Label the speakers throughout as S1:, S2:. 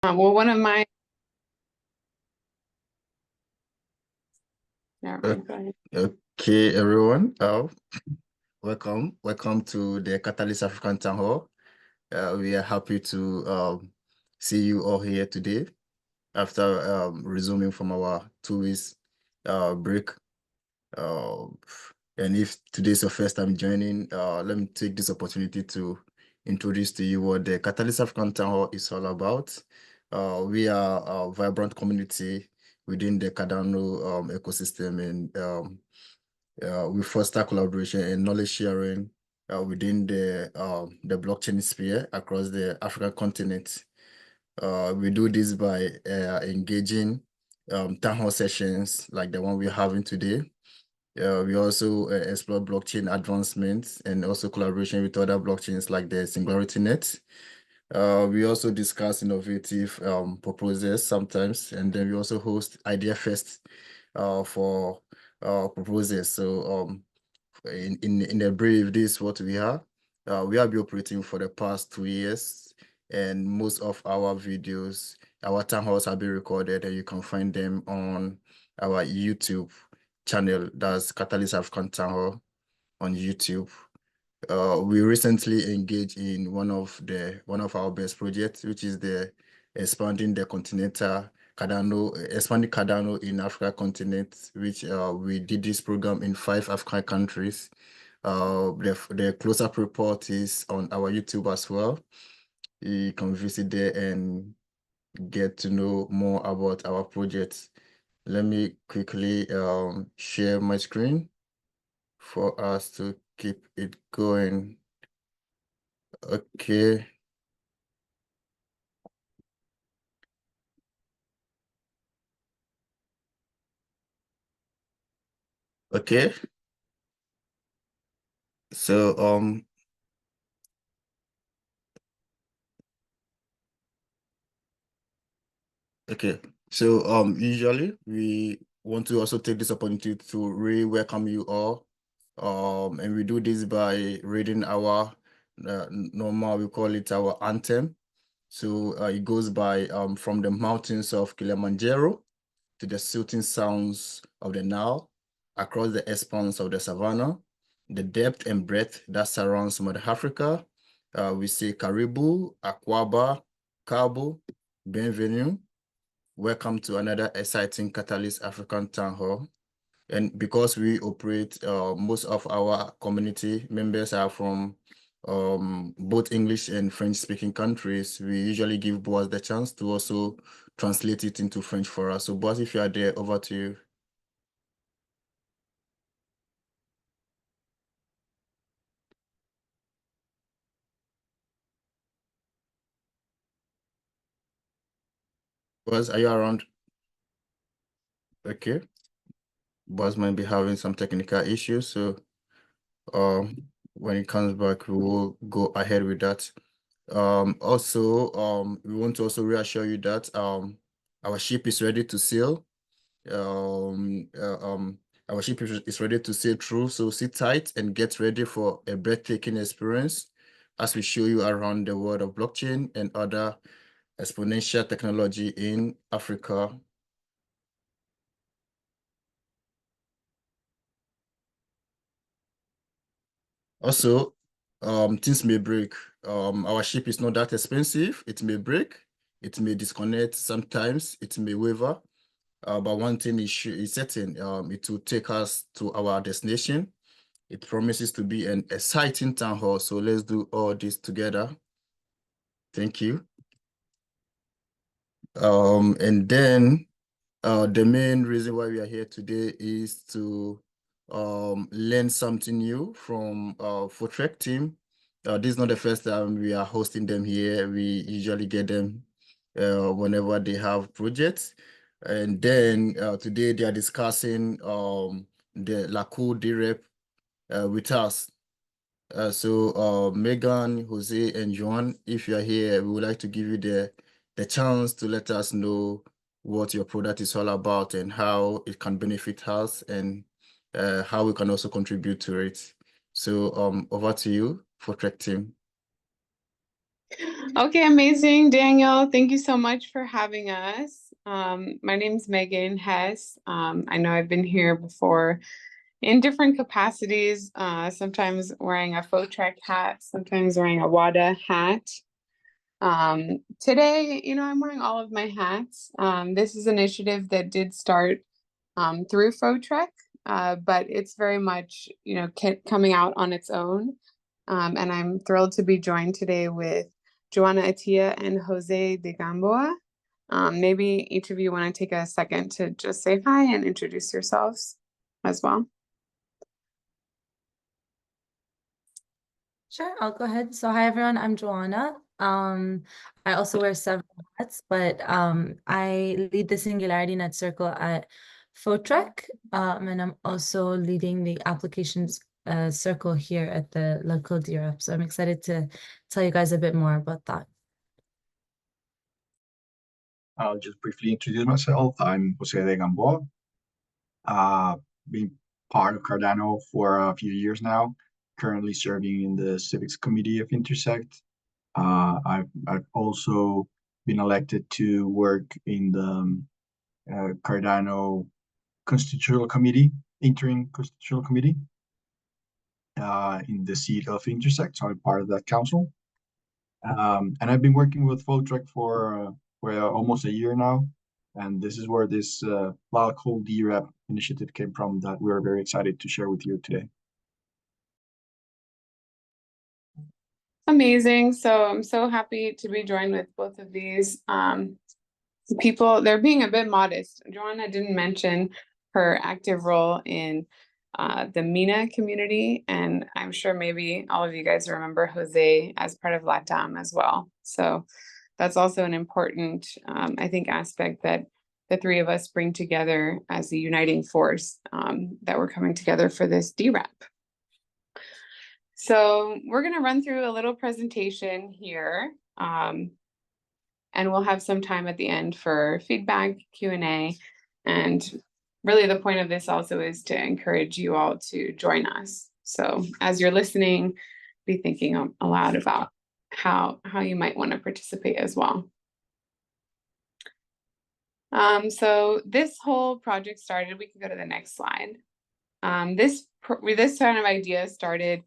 S1: Well, one of my, never mind, go ahead.
S2: Okay, everyone. Welcome to the Catalyst African Town Hall. We are happy to see you all here today after resuming from our 2 weeks break. And if today's your first time joining, let me take this opportunity to introduce to you what the Catalyst African Town Hall is all about. We are a vibrant community within the Cardano ecosystem, and we foster collaboration and knowledge sharing within the blockchain sphere across the African continent. We do this by engaging town hall sessions like the one we're having today. We also explore blockchain advancements and also collaboration with other blockchains like the Singularity Net. We also discuss innovative proposals sometimes, and then we also host Idea Fest for proposals. So in a brief, this is what we have. We have been operating for the past 2 years, and most of our videos, our town halls have been recorded, and you can find them on our YouTube channel. That's Catalyst African Town Hall on YouTube. We recently engaged in one of our best projects, which is the expanding Cardano in Africa continent, which we did this program in 5 African countries. The close-up report is on our YouTube as well. You can visit there and get to know more about our project. Let me quickly share my screen for us to keep it going. Okay. Okay. So okay. So usually we want to also take this opportunity to re-welcome you all. And we do this by reading our normal, we call it our anthem. So it goes by from the mountains of Kilimanjaro to the soothing sounds of the Nile, across the expanse of the savannah, the depth and breadth that surrounds Mother Africa. We say Karibu, Akwaba, Cabo, Bienvenue. Welcome to another exciting Catalyst African Town Hall. And because we operate, most of our community members are from both English and French-speaking countries, we usually give Boaz the chance to also translate it into French for us. So Boaz, if you are there, over to you. Boaz, are you around? Okay. Boaz might be having some technical issues, so when he comes back, we will go ahead with that. Also, we want to also reassure you that our ship is ready to sail. Our ship is ready to sail through, so sit tight and get ready for a breathtaking experience as we show you around the world of blockchain and other exponential technology in Africa. Also, things may break. Our ship is not that expensive. It may break, it may disconnect sometimes, it may waver. But one thing is certain, it will take us to our destination. It promises to be an exciting town hall, so let's do all this together. Thank you. And then the main reason why we are here today is to learn something new from Photrek team. This is not the first time we are hosting them here. We usually get them whenever they have projects. And then today they are discussing the LALKUL DRep with us. So Megan, Jose, and Joan, if you are here, we would like to give you the chance to let us know what your product is all about and how it can benefit us and how we can also contribute to it. So over to you, Photrek team.
S1: Okay, amazing, Daniel. Thank you so much for having us. My name's Megan Hess. I know I've been here before in different capacities, sometimes wearing a Photrek hat, sometimes wearing a WADA hat. Today, I'm wearing all of my hats. This is an initiative that did start through Photrek, but it's very much, coming out on its own. And I'm thrilled to be joined today with Joanna Atia and Jose de Gamboa. Maybe each of you want to take a second to just say hi and introduce yourselves as well.
S3: Sure, I'll go ahead. So hi everyone, I'm Joanna. I also wear several hats, but I lead the Singularity Net Circle at Photrek, and I'm also leading the applications circle here at the LALKUL DRep. So I'm excited to tell you guys a bit more about that.
S4: I'll just briefly introduce myself. I'm Jose de Gamboa. Been part of Cardano for a few years now, currently serving in the Civics Committee of Intersect. I've also been elected to work in the Cardano Constitutional Committee, Interim Constitutional Committee, in the seat of Intersect, so I'm part of that council. And I've been working with Photrek for almost a year now. And this is where this LALKUL DRep initiative came from that we're very excited to share with you today.
S1: Amazing. So I'm so happy to be joined with both of these people. They're being a bit modest. Joanna didn't mention her active role in the MENA community, and I'm sure maybe all of you guys remember Jose as part of LATAM as well. So that's also an important, I think, aspect that the three of us bring together as a uniting force, that we're coming together for this DRep. So we're going to run through a little presentation here, and we'll have some time at the end for feedback, Q&A, and really the point of this also is to encourage you all to join us. So as you're listening, be thinking aloud about how you might want to participate as well. So this whole project started, we can go to the next slide. This kind of idea started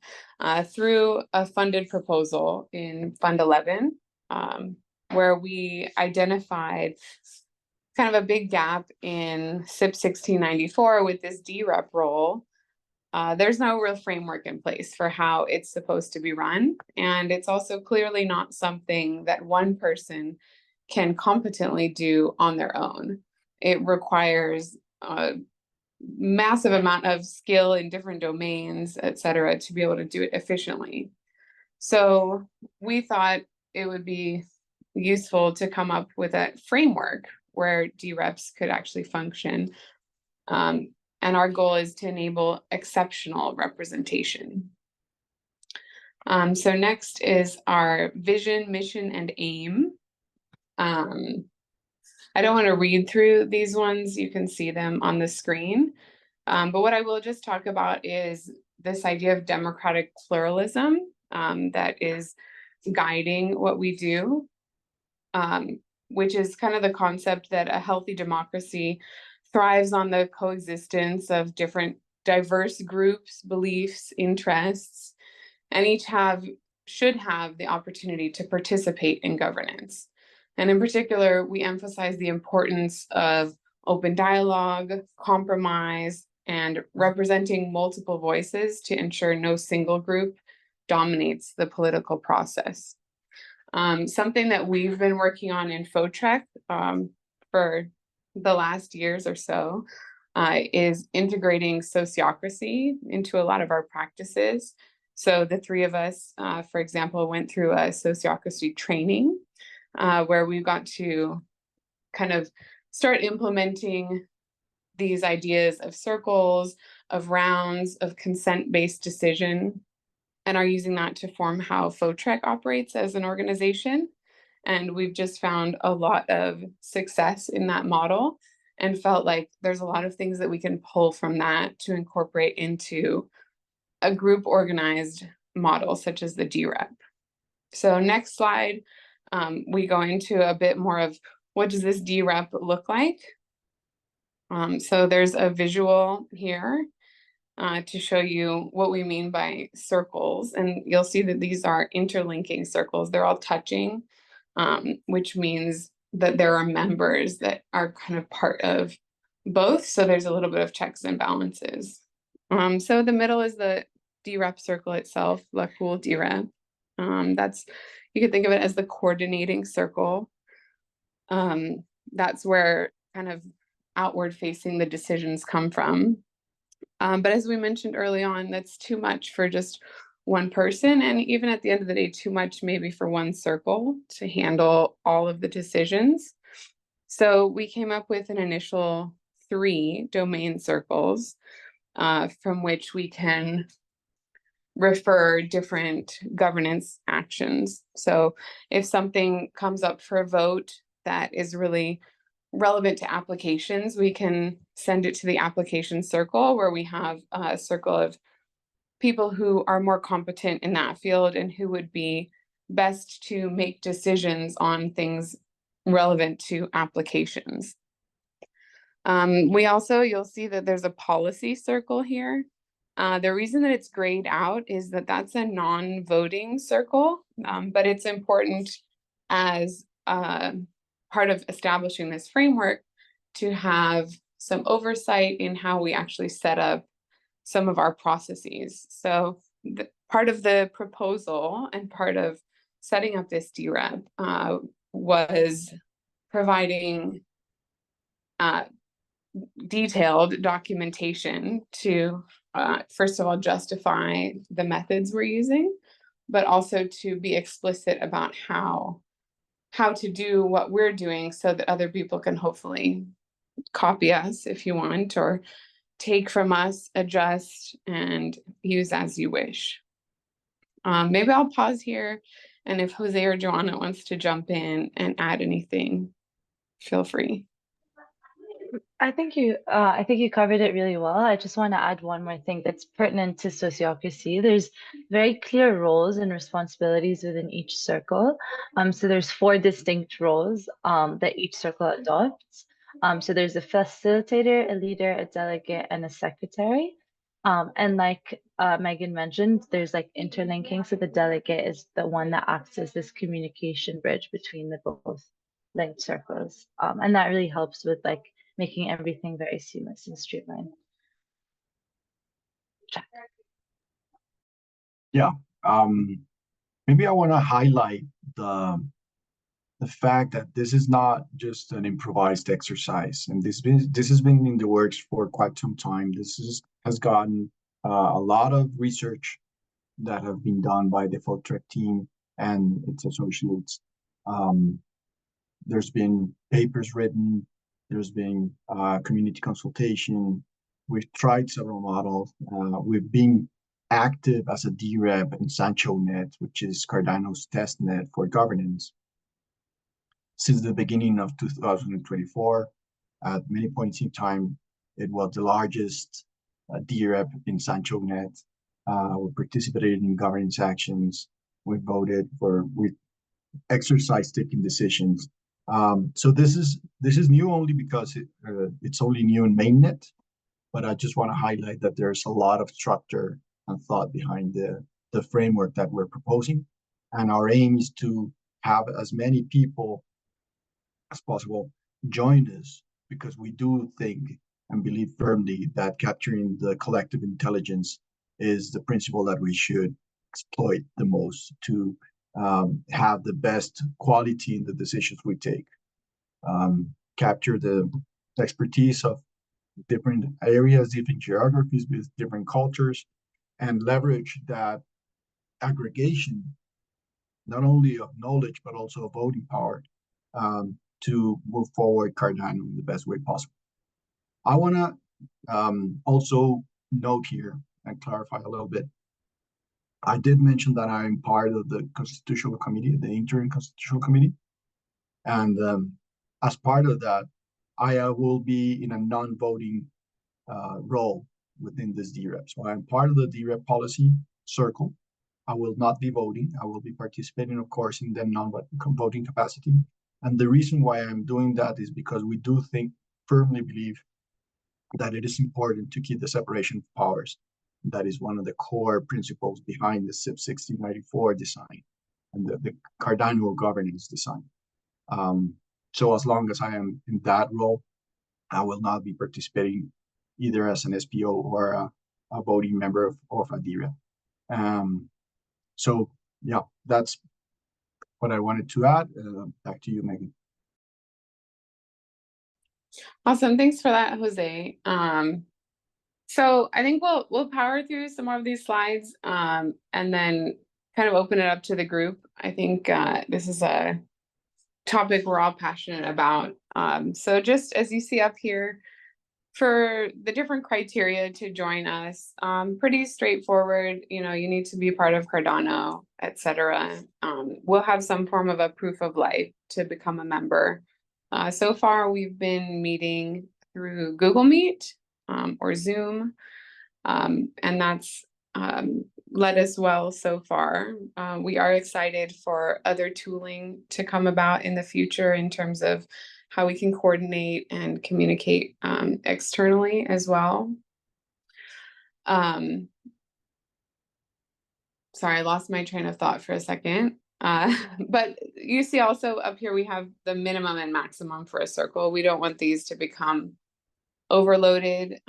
S1: through a funded proposal in Fund 11, where we identified kind of a big gap in SIP 1694 with this DRep role. There's no real framework in place for how it's supposed to be run. And it's also clearly not something that one person can competently do on their own. It requires a massive amount of skill in different domains, et cetera, to be able to do it efficiently. So we thought it would be useful to come up with a framework where DReps could actually function. And our goal is to enable exceptional representation. So next is our vision, mission, and aim. I don't want to read through these ones. You can see them on the screen. But what I will just talk about is this idea of democratic pluralism that is guiding what we do, which is kind of the concept that a healthy democracy thrives on the coexistence of different diverse groups, beliefs, interests, and each should have the opportunity to participate in governance. And in particular, we emphasize the importance of open dialogue, compromise, and representing multiple voices to ensure no single group dominates the political process. Something that we've been working on in Photrek for the last years or so is integrating sociocracy into a lot of our practices. So the three of us, for example, went through a sociocracy training where we got to kind of start implementing these ideas of circles, of rounds, of consent-based decision, and are using that to form how Photrek operates as an organization. And we've just found a lot of success in that model and felt like there's a lot of things that we can pull from that to incorporate into a group organized model such as the DRep. So next slide, we go into a bit more of what does this DRep look like? So there's a visual here to show you what we mean by circles. And you'll see that these are interlinking circles. They're all touching, which means that there are members that are kind of part of both. So there's a little bit of checks and balances. So the middle is the DRep circle itself, LALKUL DRep. You could think of it as the coordinating circle. That's where kind of outward facing the decisions come from. But as we mentioned early on, that's too much for just one person. And even at the end of the day, too much maybe for one circle to handle all of the decisions. So we came up with an initial 3 domain circles from which we can refer different governance actions. So if something comes up for a vote that is really relevant to applications, we can send it to the application circle where we have a circle of people who are more competent in that field and who would be best to make decisions on things relevant to applications. You'll see that there's a policy circle here. The reason that it's grayed out is that that's a non-voting circle, but it's important as part of establishing this framework to have some oversight in how we actually set up some of our processes. So part of the proposal and part of setting up this DRep was providing detailed documentation to first of all justify the methods we're using, but also to be explicit about how to do what we're doing so that other people can hopefully copy us if you want, or take from us, adjust, and use as you wish. Maybe I'll pause here, and if Jose or Joanna wants to jump in and add anything, feel free.
S5: I think you covered it really well. I just want to add one more thing that's pertinent to sociocracy. There's very clear roles and responsibilities within each circle. So there's 4 distinct roles that each circle adopts. So there's a facilitator, a leader, a delegate, and a secretary. And like Megan mentioned, there's like interlinking. So the delegate is the one that acts as this communication bridge between the both linked circles. And that really helps with like making everything very seamless and streamlined. Check.
S4: Yeah. Maybe I want to highlight the fact that this is not just an improvised exercise, and this has been in the works for quite some time. This has gotten a lot of research that have been done by the Photrek team and its associates. There's been papers written. There's been community consultation. We've tried several models. We've been active as a DRep in SanchoNet, which is Cardano's testnet for governance, since the beginning of 2024. At many points in time, it was the largest DRep in SanchoNet. We participated in governance actions. We voted for, we exercised taking decisions. So this is new only because it's only new in mainnet, but I just want to highlight that there's a lot of structure and thought behind the framework that we're proposing, and our aim is to have as many people as possible join us, because we do think and believe firmly that capturing the collective intelligence is the principle that we should exploit the most to have the best quality in the decisions we take. Capture the expertise of different areas, different geographies with different cultures, and leverage that aggregation, not only of knowledge, but also of voting power, to move forward Cardano in the best way possible. I want to also note here and clarify a little bit. I did mention that I'm part of the Constitutional Committee, the Interim Constitutional Committee. And as part of that, I will be in a non-voting role within this DRep. So I'm part of the DRep policy circle. I will not be voting. I will be participating, of course, in the non-voting capacity. And the reason why I'm doing that is because we do firmly believe that it is important to keep the separation of powers. That is one of the core principles behind the CIP 1694 design and the Cardano governance design. So as long as I am in that role, I will not be participating either as an SPO or a voting member of a DRep. So yeah, that's what I wanted to add. Back to you, Megan.
S1: Awesome. Thanks for that, Jose. So I think we'll power through some more of these slides and then kind of open it up to the group. I think this is a topic we're all passionate about. So just as you see up here, for the different criteria to join us, pretty straightforward. You know, you need to be part of Cardano, etc. We'll have some form of a proof of life to become a member. So far, we've been meeting through Google Meet or Zoom, and that's led us well so far. We are excited for other tooling to come about in the future in terms of how we can coordinate and communicate externally as well. Sorry, I lost my train of thought for a second. But you see also up here, we have the minimum and maximum for a circle. We don't want these to become overloaded.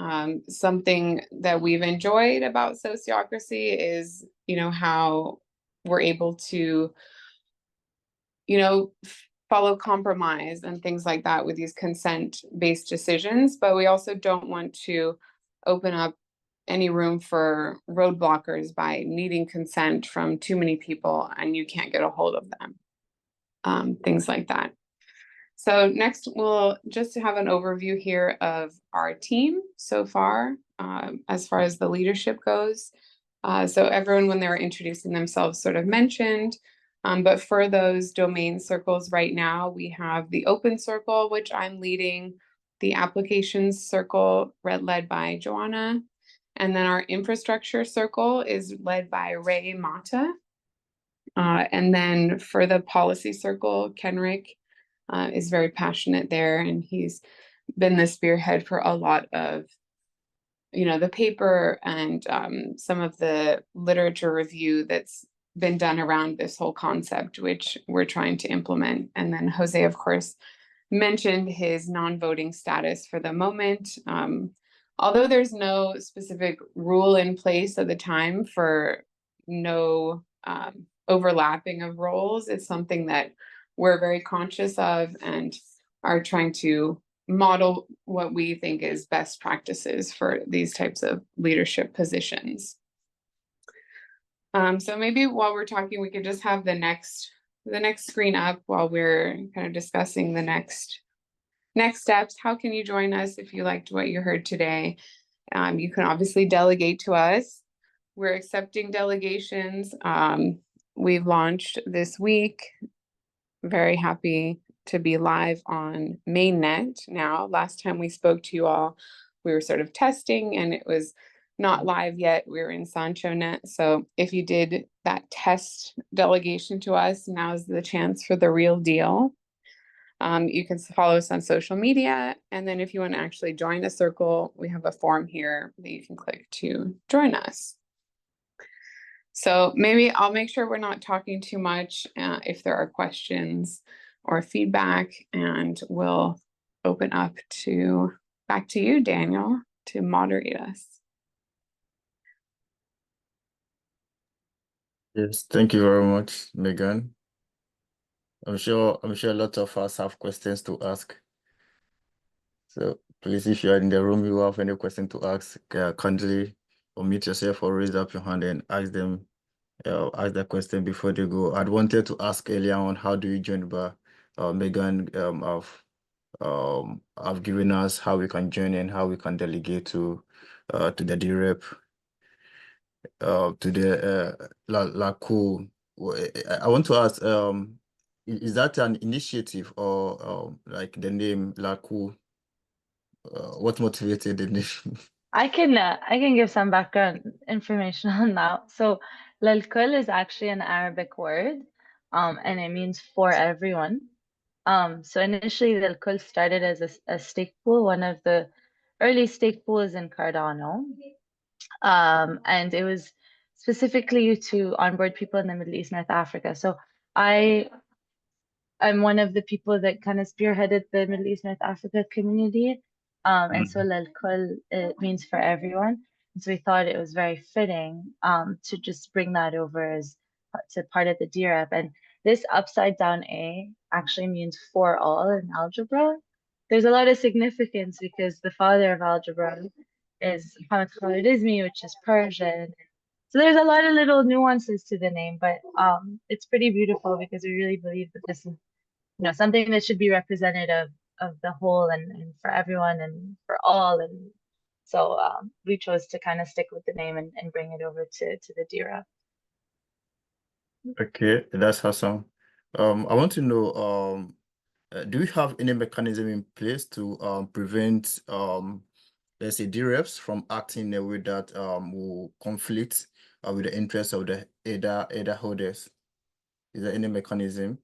S1: Something that we've enjoyed about sociocracy is, you know, how we're able to, you know, follow compromise and things like that with these consent-based decisions, but we also don't want to open up any room for roadblockers by needing consent from too many people and you can't get a hold of them, things like that. So next, we'll just have an overview here of our team so far as the leadership goes. So everyone, when they were introducing themselves, sort of mentioned, but for those domain circles right now, we have the open circle, which I'm leading, the applications circle led by Joanna, and then our infrastructure circle is led by Ray Mata. And then for the policy circle, Kenrick is very passionate there, and he's been the spearhead for a lot of, you know, the paper and some of the literature review that's been done around this whole concept, which we're trying to implement. And then Jose, of course, mentioned his non-voting status for the moment. Although there's no specific rule in place at the time for no overlapping of roles, it's something that we're very conscious of and are trying to model what we think is best practices for these types of leadership positions. So maybe while we're talking, we could just have the next screen up while we're kind of discussing the next steps. How can you join us if you liked what you heard today? You can obviously delegate to us. We're accepting delegations. We've launched this week. Very happy to be live on mainnet now. Last time we spoke to you all, we were sort of testing and it was not live yet. We were in SanchoNet. So if you did that test delegation to us, now's the chance for the real deal. You can follow us on social media. And then if you want to actually join a circle, we have a form here that you can click to join us. So maybe I'll make sure we're not talking too much if there are questions or feedback, and we'll open up back to you, Daniel, to moderate us.
S2: Yes, thank you very much, Megan. I'm sure a lot of us have questions to ask. So please, if you are in the room, you have any question to ask, kindly unmute yourself or raise up your hand and ask them. Ask the question before they go. I'd wanted to ask earlier on, how do you join, but Megan have given us how we can join and how we can delegate to the DRep, to the LALKUL. I want to ask, is that an initiative or like the name LALKUL? What motivated the name?
S5: I can give some background information on that. So LALKUL is actually an Arabic word, and it means for everyone. So initially LALKUL started as a stake pool, one of the early stake pools in Cardano. And it was specifically to onboard people in the Middle East, North Africa. So I'm one of the people that kind of spearheaded the Middle East, North Africa community. And so LALKUL, it means for everyone. And so we thought it was very fitting to just bring that over as to part of the DRep. And this upside down A actually means for all in algebra. There's a lot of significance because the father of algebra is Muhammad Khwarizmi, which is Persian. So there's a lot of little nuances to the name, but it's pretty beautiful because we really believe that this is something that should be representative of the whole and for everyone and for all. And so we chose to kind of stick with the name and bring it over to the DRep.
S2: Okay, that's awesome. I want to know, do you have any mechanism in place to prevent let's say DReps from acting in a way that will conflict with the interests of the ADA holders? Is there any mechanism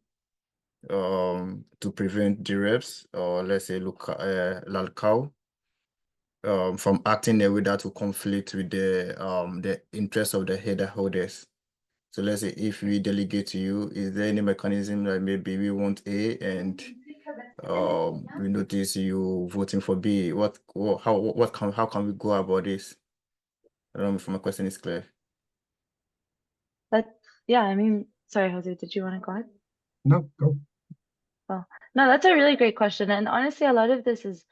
S2: to prevent DReps, or let's say LALKUL from acting in a way that will conflict with the interests of the header holders? So let's say if we delegate to you, is there any mechanism that maybe we want A and we notice you voting for B? How can we go about this? I don't know if my question is clear.
S5: Yeah, I mean, sorry, Jose, did you want to go ahead?
S4: No, go.
S5: Well, no, that's a really great question. And honestly, a lot of this is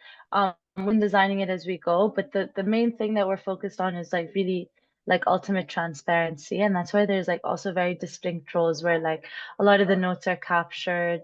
S5: when designing it as we go, but the main thing that we're focused on is like really like ultimate transparency. And that's why there's like also very distinct roles where like a lot of the notes are captured.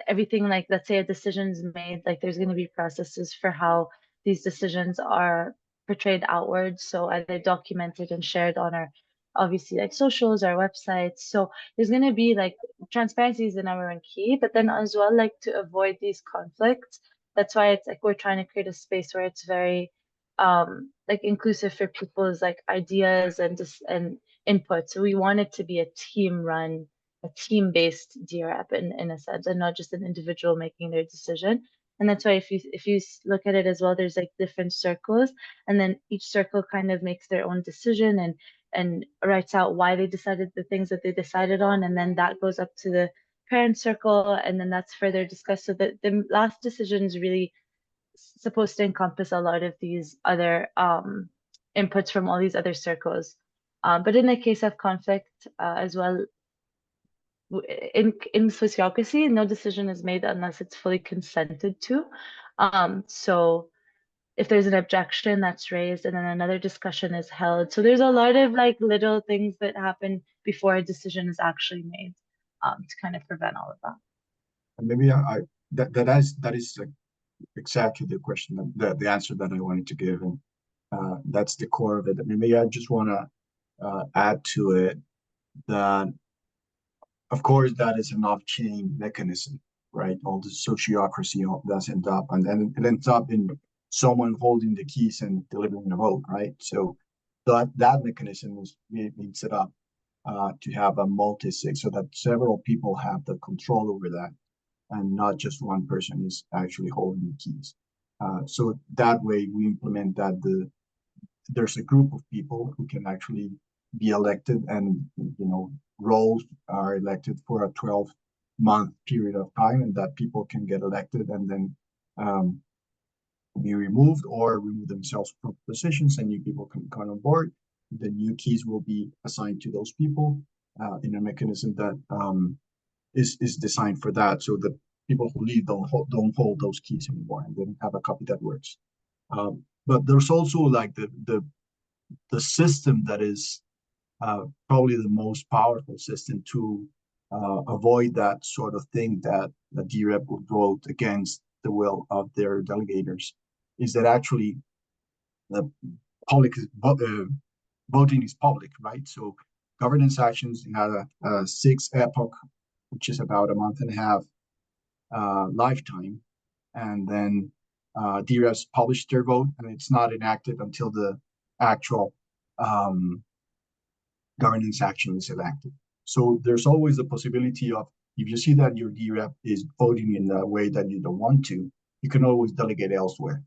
S5: Everything, like let's say a decision's made, like there's going to be processes for how these decisions are portrayed outwards. So either documented and shared on our obviously like socials, our websites. So there's going to be like transparency is the number one key, but then as well, like to avoid these conflicts. That's why it's like we're trying to create a space where it's very like inclusive for people's like ideas and just and input. So we want it to be a team-based DRep in a sense, and not just an individual making their decision. And that's why if you look at it as well, there's like different circles, and then each circle kind of makes their own decision and writes out why they decided the things that they decided on, and then that goes up to the parent circle, and then that's further discussed. So the last decision is really supposed to encompass a lot of these other inputs from all these other circles. But in the case of conflict as well, in sociocracy, no decision is made unless it's fully consented to. So if there's an objection that's raised and then another discussion is held. So there's a lot of like little things that happen before a decision is actually made to kind of prevent all of that.
S4: And maybe that is like exactly the question, the answer that I wanted to give, and that's the core of it. I mean, maybe I just want to add to it that, of course, that is an off-chain mechanism, right? All the sociocracy does end up, and then it ends up in someone holding the keys and delivering the vote, right? So that mechanism was being set up to have a multi-sig, so that several people have the control over that, and not just one person is actually holding the keys. So that way we implement that there's a group of people who can actually be elected, and roles are elected for a 12-month period of time, and that people can get elected and then be removed or remove themselves from positions, and new people can come on board. The new keys will be assigned to those people in a mechanism that is designed for that, so the people who leave don't hold those keys anymore, and then have a copy that works. But there's also like the system that is probably the most powerful system to avoid that sort of thing, that the DRep would vote against the will of their delegators, is that actually the public voting is public, right? So governance actions have a 6 epoch, which is about a month and a half lifetime, and then DReps publish their vote, and it's not enacted until the actual governance action is enacted. So there's always the possibility of, if you see that your DRep is voting in a way that you don't want to, you can always delegate elsewhere,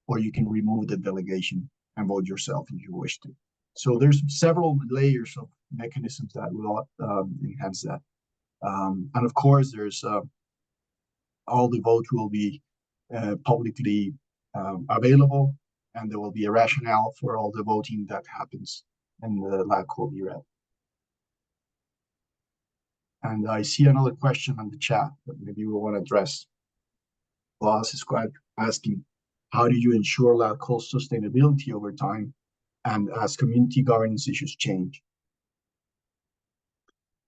S4: or you can remove the delegation and vote yourself if you wish to. So there's several layers of mechanisms that will enhance that. And of course, there's all the votes will be publicly available, and there will be a rationale for all the voting that happens in the LALKUL DRep. And I see another question on the chat that maybe we want to address. Boss is quite asking, how do you ensure LALKUL sustainability over time and as community governance issues change?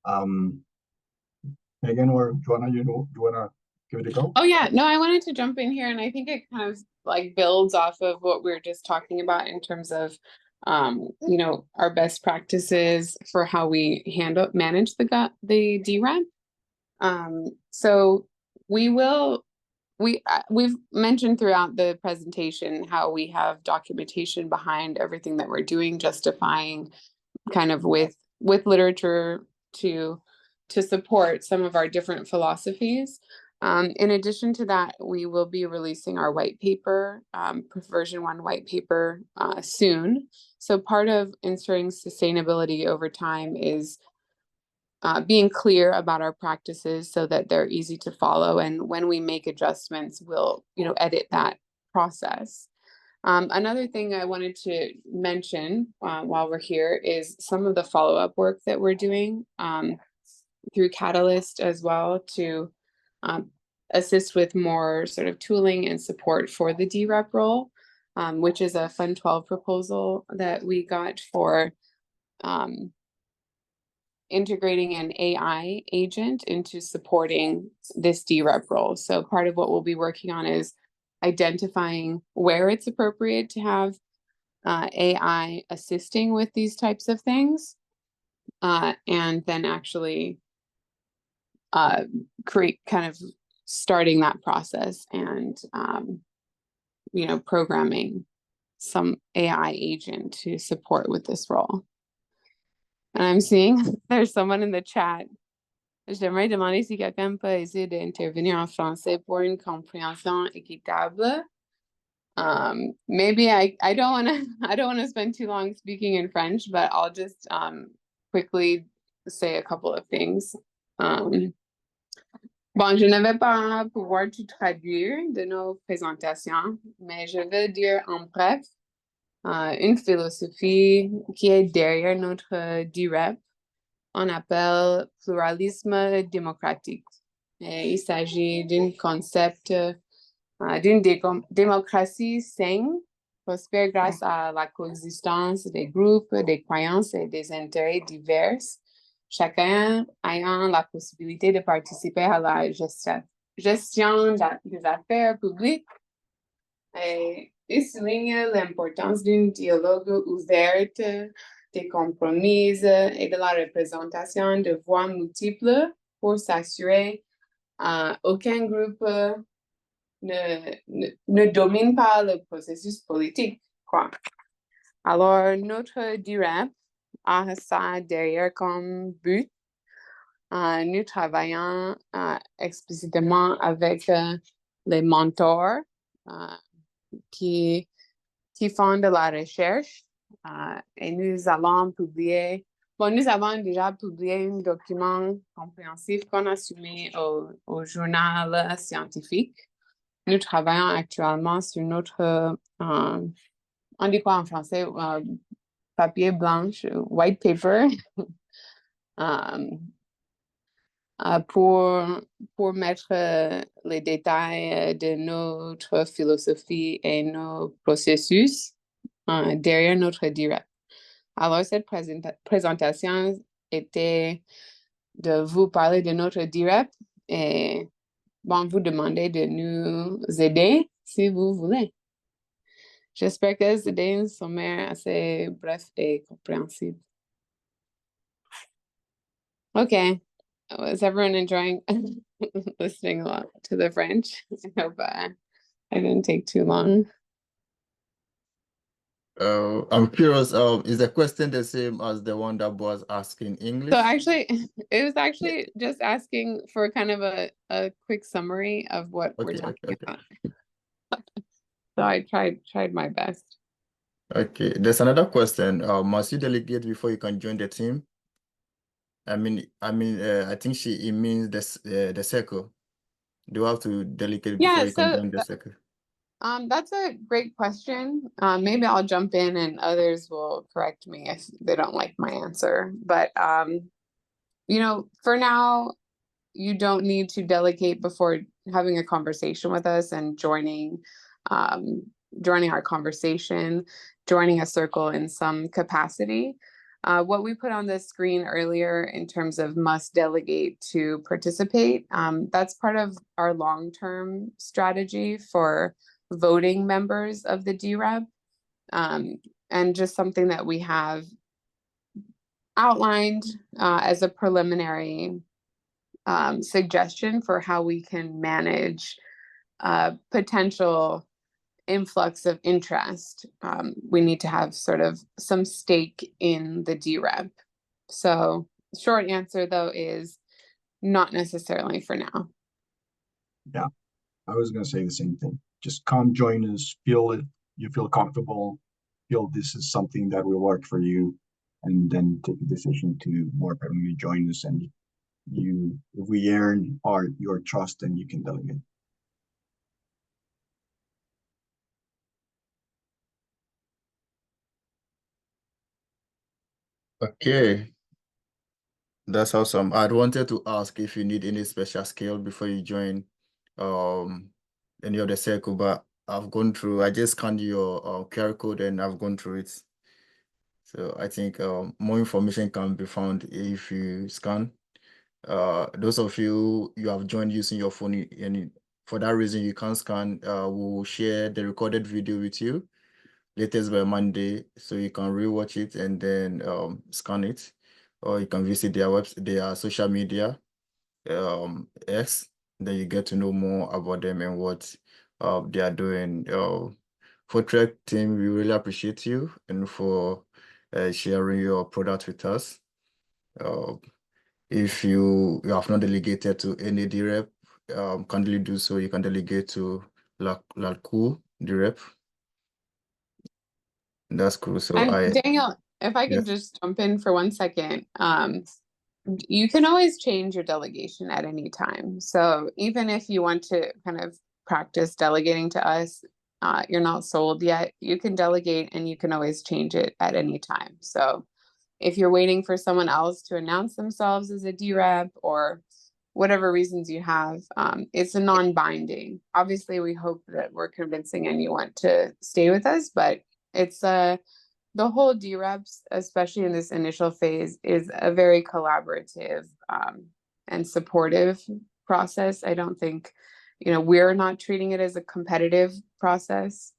S4: Megan or Joanna, you want to give it a go?
S1: Oh yeah, no, I wanted to jump in here, and I think it kind of like builds off of what we were just talking about in terms of you know, our best practices for how we manage the DRep. So we've mentioned throughout the presentation how we have documentation behind everything that we're doing, justifying kind of with literature to support some of our different philosophies. In addition to that, we will be releasing our white paper, version 1 white paper soon. So part of ensuring sustainability over time is being clear about our practices so that they're easy to follow. And when we make adjustments, we'll, you know, edit that process. Another thing I wanted to mention while we're here is some of the follow-up work that we're doing through Catalyst as well to assist with more sort of tooling and support for the DRep role, which is a Fund 12 proposal that we got for integrating an AI agent into supporting this DRep role. So part of what we'll be working on is identifying where it's appropriate to have AI assisting with these types of things, and then actually create kind of starting that process and you know, programming some AI agent to support with this role. And I'm seeing there's someone in the chat. J'aimerais demander si quelqu'un peut essayer d'intervenir en français pour une compréhension équitable. Maybe I don't want to spend too long speaking in French, but I'll just quickly say a couple of things. Bon, je ne vais pas pouvoir tout traduire de nos présentations, mais je vais dire en bref une philosophie qui est derrière notre DRep. On appelle pluralisme démocratique. Et il s'agit d'un concept d'une démocratie saine, prospère grâce à la coexistence des groupes, des croyances et des intérêts divers, chacun ayant la possibilité de participer à la gestion des affaires publiques. Et il souligne l'importance d'un dialogue ouvert, des compromis et de la représentation de voix multiples pour s'assurer aucun groupe ne domine pas le processus politique, quoi. Alors, notre DRep a ça derrière comme but. Nous travaillons explicitement avec les mentors qui font de la recherche et nous allons publier. Bon, nous avons déjà publié un document compréhensif qu'on a soumis au journal scientifique. Nous travaillons actuellement sur notre, on dit quoi en français, papier blanche, white paper, pour mettre les détails de notre philosophie et nos processus derrière notre DRep. Alors, cette présentation était de vous parler de notre DRep et bon, vous demander de nous aider si vous voulez. J'espère que c'était un sommaire assez bref et compréhensible. Okay, was everyone enjoying listening a lot to the French? I hope I didn't take too long.
S2: I'm curious, is the question the same as the one that was asked in English?
S1: So actually, it was actually just asking for kind of a quick summary of what we're
S2: Okay,
S1: talking
S2: okay.
S1: about. So I tried my best.
S2: Okay, there's another question. Must you delegate before you can join the team? I think it means the circle. Do you have to delegate before
S1: Yeah,
S2: you can
S1: so
S2: join the circle?
S1: that's a great question. Maybe I'll jump in and others will correct me if they don't like my answer. But for now, you don't need to delegate before having a conversation with us and joining our conversation, joining a circle in some capacity. What we put on the screen earlier in terms of must delegate to participate, that's part of our long-term strategy for voting members of the DRep, and just something that we have outlined as a preliminary suggestion for how we can manage potential influx of interest. We need to have sort of some stake in the DRep. So short answer though is not necessarily for now.
S4: Yeah, I was gonna say the same thing. Just come join us, feel it, you feel comfortable, feel this is something that will work for you, and then take a decision to more permanently join us. And if we earn your trust, then you can delegate.
S2: Okay, that's awesome. I wanted to ask if you need any special skill before you join any of the circle, but I just scanned your QR code and I've gone through it. So I think more information can be found if you scan. Those of you have joined using your phone, and for that reason you can't scan, we'll share the recorded video with you latest by Monday, so you can rewatch it and then scan it, or you can visit their social media, X. Then you get to know more about them and what they are doing. Photrek team, we really appreciate you and for sharing your product with us. If you have not delegated to any DRep, kindly do so. You can delegate to LALKUL DRep. That's cool. So
S1: And Daniel, if I can
S2: yes.
S1: just jump in for 1 second, you can always change your delegation at any time. So even if you want to kind of practice delegating to us, you're not sold yet, you can delegate and you can always change it at any time. So if you're waiting for someone else to announce themselves as a DRep or whatever reasons you have, it's a non-binding. Obviously, we hope that we're convincing and you want to stay with us, but it's the whole DReps, especially in this initial phase, is a very collaborative and supportive process. I don't think, we're not treating it as a competitive process.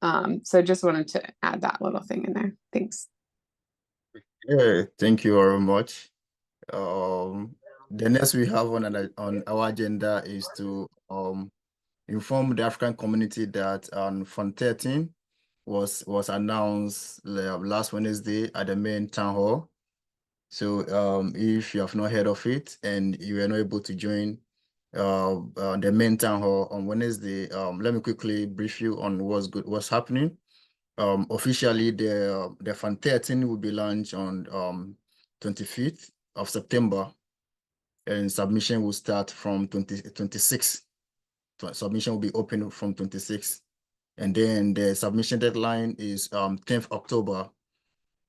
S1: So just wanted to add that little thing in there. Thanks.
S2: Yeah, thank you very much. The next we have on our agenda is to inform the African community that Fund 13 was announced last Wednesday at the main town hall. So if you have not heard of it and you were not able to join the main town hall on Wednesday, let me quickly brief you on what's happening. Officially, the Fund 13 will be launched on 25th of September, and submission will start from 26. Submission will be open from 26, and then the submission deadline is 10th October.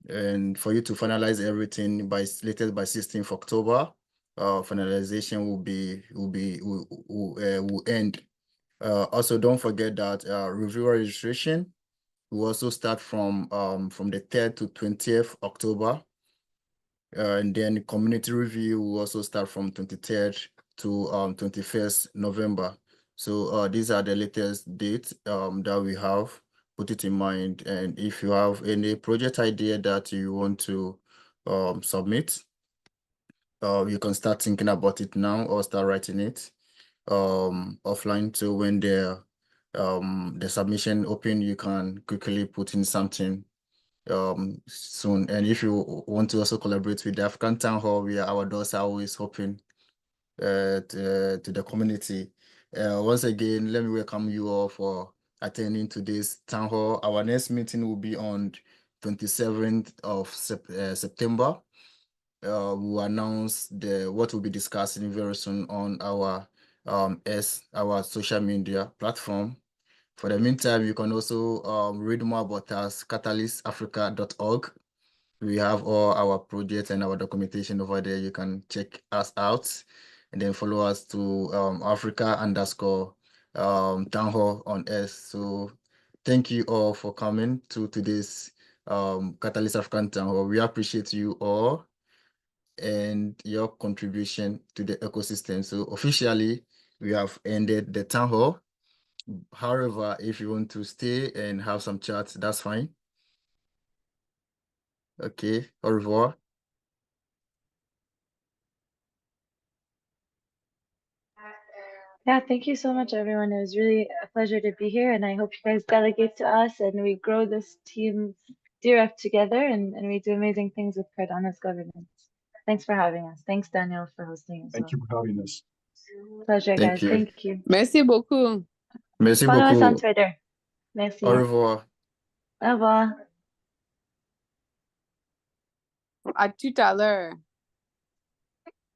S2: And for you to finalize everything latest by 16th October, finalization will end. Also, don't forget that reviewer registration will also start from the 3rd to 20th October. And then community review will also start from 23rd to 21st November. So these are the latest dates that we have. Put it in mind. And if you have any project idea that you want to submit, you can start thinking about it now or start writing it offline. So when the the submission open, you can quickly put in something soon. And if you want to also collaborate with the African Town Hall, our doors are always open to the community. Once again, let me welcome you all for attending today's Town Hall. Our next meeting will be on 27th of September. We'll announce what we'll be discussing very soon on our social media platform. For the meantime, you can also read more about us, catalystafrica.org. We have all our projects and our documentation over there. You can check us out and then follow us to Africa_Town Hall on X. So thank you all for coming to today's Catalyst African Town Hall. We appreciate you all and your contribution to the ecosystem. So officially, we have ended the Town Hall. However, if you want to stay and have some chats, that's fine. Okay, au revoir.
S5: Yeah, thank you so much, everyone. It was really a pleasure to be here, and I hope you guys delegate to us and we grow this team DRep together and we do amazing things with Cardano's governance. Thanks for having us. Thanks, Daniel, for hosting as
S4: Thank you for having us.
S5: well. Pleasure,
S2: Thank
S5: guys.
S2: you.
S5: Thank you.
S1: Merci beaucoup.
S2: Merci
S5: Follow us on
S2: beaucoup.
S5: Twitter. Merci.
S2: Au revoir.
S5: Au revoir.
S1: À tout à l'heure.